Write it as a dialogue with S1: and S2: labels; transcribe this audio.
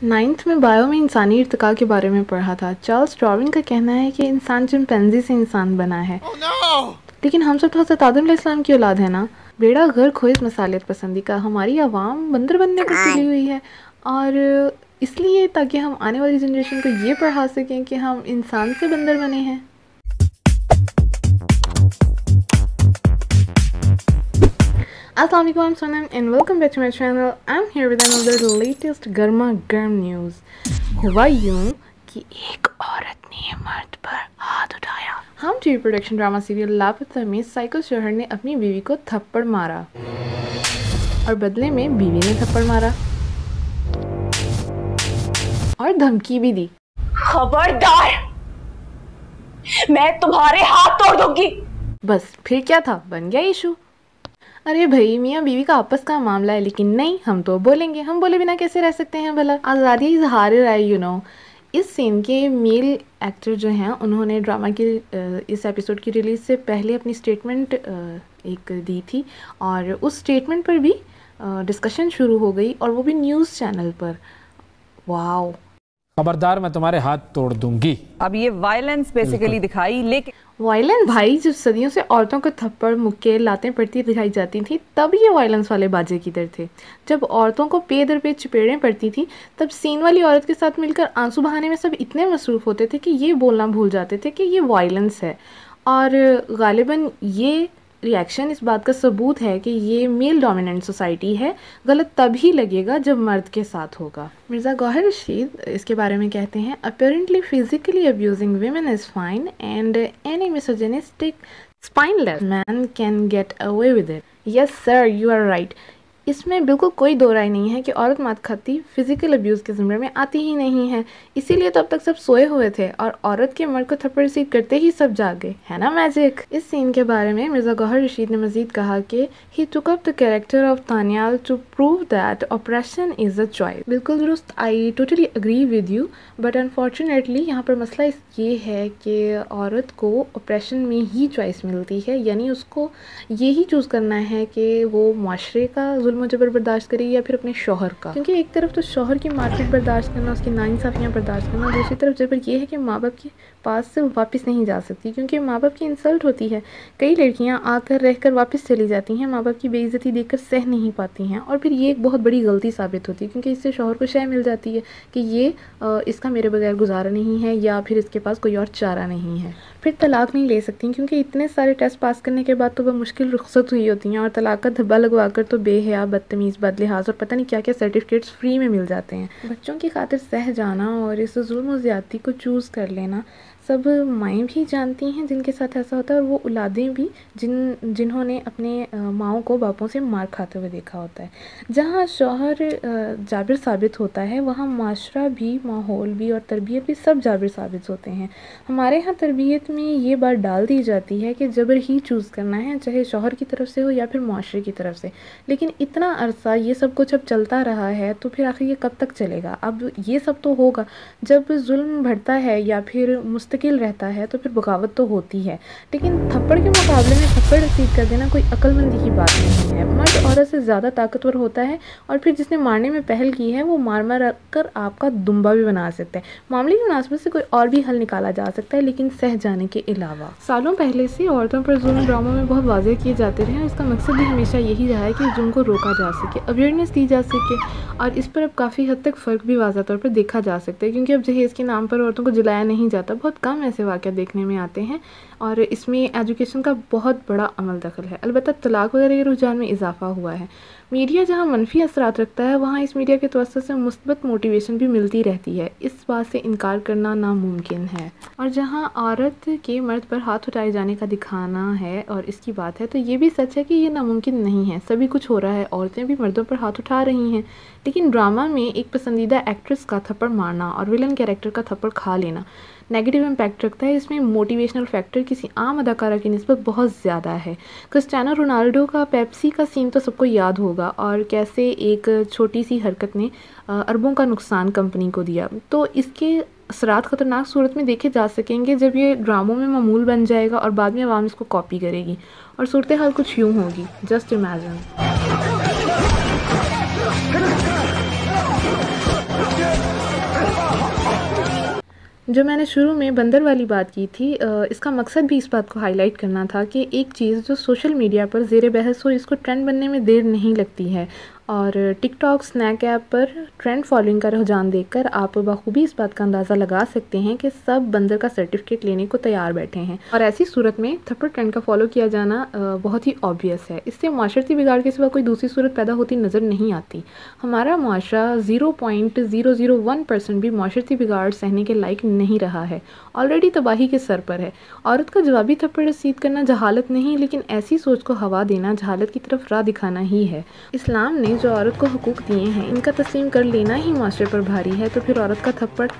S1: 9th में bio में इंसानी इर्तिका के बारे में पढ़ा था। चार्ल्स डार्विन का कहना है कि इंसान चिंपैंजी से इंसान बना है। लेकिन हम सब तो हज़रत आदम अलैहिस्सलाम की औलाद है ना। बेड़ा गर्क हो इस मसालियत पसंदी का। हमारी आवाम बंदर बनने पर तुली हुई है, और इसलिए ताकि हम आने वाली जनरेशन को ये पढ़ा सकें कि हम इंसान से बंदर बने हैं। अस्सलाम वालेकुम, I'm Sonam and welcome back to my channel. I'm here with another latest गर्मा गर्म न्यूज़। हुआ यूँ कि एक औरत ने मर्द पर हाथ उठाया। हम टीवी प्रोडक्शन ड्रामा सीरियल लापता में साइको शोहर ने अपनी बीवी को थप्पड़ मारा और बदले में बीवी ने थप्पड़ मारा और धमकी भी दी।
S2: खबरदार, मैं तुम्हारे हाथ तोड़ दूंगी।
S1: बस फिर क्या था, बन गया इशू। अरे भाई, मियाँ बीवी का आपस का मामला है, लेकिन नहीं, हम तो बोलेंगे। हम बोले बिना कैसे रह सकते हैं भला। आज़ादी इज़हार राय, यू नो। इस सीन के मेल एक्टर जो हैं उन्होंने ड्रामा की इस एपिसोड की रिलीज़ से पहले अपनी स्टेटमेंट एक दी थी, और उस स्टेटमेंट पर भी डिस्कशन शुरू हो गई, और वो भी न्यूज़ चैनल पर। वाओ,
S3: खबरदार, मैं तुम्हारे हाथ तोड़ दूंगी।
S2: अब ये वायलेंस बेसिकली दिखाई, लेकिन
S1: वायलेंस भाई, जब सदियों से औरतों को थप्पड़ मुक्के लातें पड़ती दिखाई जाती थी, तब ये वायलेंस वाले बाजे किधर थे। जब औरतों को पे दर पे चपेड़ें पड़ती थी, तब सीन वाली औरत के साथ मिलकर आंसू बहाने में सब इतने मसरूफ़ होते थे कि ये बोलना भूल जाते थे कि ये वायलेंस है। और गालिबन ये रिएक्शन इस बात का सबूत है कि ये मेल डोमिनेंट सोसाइटी है। गलत तभी लगेगा जब मर्द के साथ होगा। मिर्ज़ा गौहर रशीद इसके बारे में कहते हैं, apparently physically abusing women is fine and any misogynistic spineless man can get away with it. Yes sir, you are right. इसमें बिल्कुल कोई दो राय नहीं है कि औरत मात खाती फिजिकल अब्यूज़ के ज़िम्मे में आती ही नहीं है। इसीलिए तो अब तक सब सोए हुए थे, और औरत के मर्द को थप्पड़ रिसीव करते ही सब जाग गए, है ना मैजिक। इस सीन के बारे में मिर्ज़ा गौहर रशीद ने मज़ीद कहा कि he took up the character of तानियाल to prove that operation is a choice. बिल्कुल दुरुस्त, I totally agree with you, but unfortunately यहाँ पर मसला ये है कि औरत को ऑपरेशन में ही चॉइस मिलती है, यानी उसको ये ही चूज़ करना है कि वो माशरे का जुल्म जबर बर्दाश्त करे या फिर अपने शौहर का। क्योंकि एक तरफ तो शौहर की मारपीट बर्दाश्त करना, उसकी नाइंसाफियाँ बर्दाश्त करना, दूसरी तरफ जबर ये है कि माँ बाप के पास से वापस नहीं जा सकती, क्योंकि माँ बाप की इंसल्ट होती है। कई लड़कियाँ आकर रहकर वापस चली जाती हैं, माँ बाप की बेइज्जती देखकर सह नहीं पाती हैं, और फिर ये एक बहुत बड़ी गलती साबित होती है, क्योंकि इससे शौहर को शय मिल जाती है कि ये इसका मेरे बगैर गुजारा नहीं है, या फिर इसके पास कोई और चारा नहीं है। फिर तलाक नहीं ले सकती, क्योंकि इतने सारे टेस्ट पास करने के बाद तो वह मुश्किल रुखसत हुई होती हैं, और तलाक का धब्बा लगवा कर तो बेहया, बदतमीज़, बदलिहाज और पता नहीं क्या क्या सर्टिफिकेट्स फ्री में मिल जाते हैं। बच्चों की खातिर सह जाना और इस जुल्म और ज़्यादती को चूज़ कर लेना सब माएँ भी जानती हैं जिनके साथ ऐसा होता है, और वो औलादें भी जिन्होंने अपने माओं को बापों से मार खाते हुए देखा होता है। जहाँ शौहर जाबिर साबित होता है, वहाँ माशरा भी, माहौल भी और तरबियत भी सब जाबिर साबित होते हैं। हमारे यहाँ तरबियत में ये बात डाल दी जाती है कि जबर ही चूज़ करना है, चाहे शौहर की तरफ से हो या फिर माशरे की तरफ से। लेकिन इतना अरसा ये सब कुछ अब चलता रहा है, तो फिर आखिर ये कब तक चलेगा। अब ये सब तो होगा जब जुल्म बढ़ता है या फिर मुस्तकिल रहता है, तो फिर बगावत तो होती है। लेकिन थप्पड़ के मुकाबले में थप्पड़ रिसीव कर देना कोई अक्लमंदी की बात नहीं है। मर्द औरत से ज़्यादा ताकतवर होता है, और फिर जिसने मारने में पहल की है वो मार मार कर आपका दुम्बा भी बना सकता है। मामले की मुनासिबत से कोई और भी हल निकाला जा सकता है, लेकिन सह जाने के अलावा। सालों पहले से औरतों पर जुल्म ड्रामों में बहुत वाज़ेह किए जाते रहे, और इसका मकसद भी हमेशा यही रहा है कि जुल्म को रोका जा सके, अवेयरनेस दी जा सके। और इस पर अब काफ़ी हद तक फ़र्क भी वाज़ेह तौर पर देखा जा सकता है, क्योंकि अब जहेज़ के नाम पर औरतों को जलाया नहीं जाता। बहुत कम ऐसे वाक़या देखने में आते हैं, और इसमें एजुकेशन का बहुत बड़ा अमल दखल है। अलबत्ता तलाक वगैरह के रुझान में इजाफा हुआ है। मीडिया जहाँ मनफी असरात रखता है, वहाँ इस मीडिया के तवस्सुत से मुस्बत मोटिवेशन भी मिलती रहती है। इस बात से इनकार करना नामुमकिन है। और जहाँ औरत के मर्द पर हाथ उठाए जाने का दिखाना है और इसकी बात है, तो ये भी सच है कि ये नामुमकिन नहीं है। सभी कुछ हो रहा है, औरतें भी मर्दों पर हाथ उठा रही हैं। लेकिन ड्रामा में एक पसंदीदा एक्ट्रेस का थप्पड़ मारना और विलन कैरेक्टर का थप्पड़ खा लेना नेगेटिव इम्पैक्ट रखता है। इसमें मोटिवेशनल फैक्टर किसी आम अदाकारा की निस्बत बहुत ज़्यादा है। क्रिस्टियानो रोनाल्डो का पेप्सी का सीन तो सबको याद होगा, और कैसे एक छोटी सी हरकत ने अरबों का नुकसान कंपनी को दिया। तो इसके असरात ख़तरनाक सूरत में देखे जा सकेंगे जब ये ड्रामों में मामूल बन जाएगा, और बाद में आवाम इसको कॉपी करेगी, और सूरत हाल कुछ यूँ होगी। Just imagine. जो मैंने शुरू में बंदर वाली बात की थी, इसका मकसद भी इस बात को हाईलाइट करना था कि एक चीज़ जो सोशल मीडिया पर ज़ेर बहस हो, इसको ट्रेंड बनने में देर नहीं लगती है। और टिकटॉक स्नैक ऐप पर ट्रेंड फॉलोइंग का रुझान देखकर आप बखूबी इस बात का अंदाज़ा लगा सकते हैं कि सब बंदर का सर्टिफिकेट लेने को तैयार बैठे हैं। और ऐसी सूरत में थप्पड़ ट्रेंड का फॉलो किया जाना बहुत ही ऑब्वियस है। इससे माशरती बिगाड़ के सिवा कोई दूसरी सूरत पैदा होती नज़र नहीं आती। हमारा मुआशरा 0.001% भी माशरती बिगाड़ सहने के लायक नहीं रहा है, ऑलरेडी तबाही के सर पर है। औरत का जवाबी थप्पड़ रसीद करना जहालत नहीं, लेकिन ऐसी सोच को हवा देना जहालत की तरफ राह दिखाना ही है। इस्लाम ने जो औरत को हुकूक दिए हैं, इनका तस्लीम कर लेना ही माशरे पर भारी है, तो फिर औरत का थप्पड़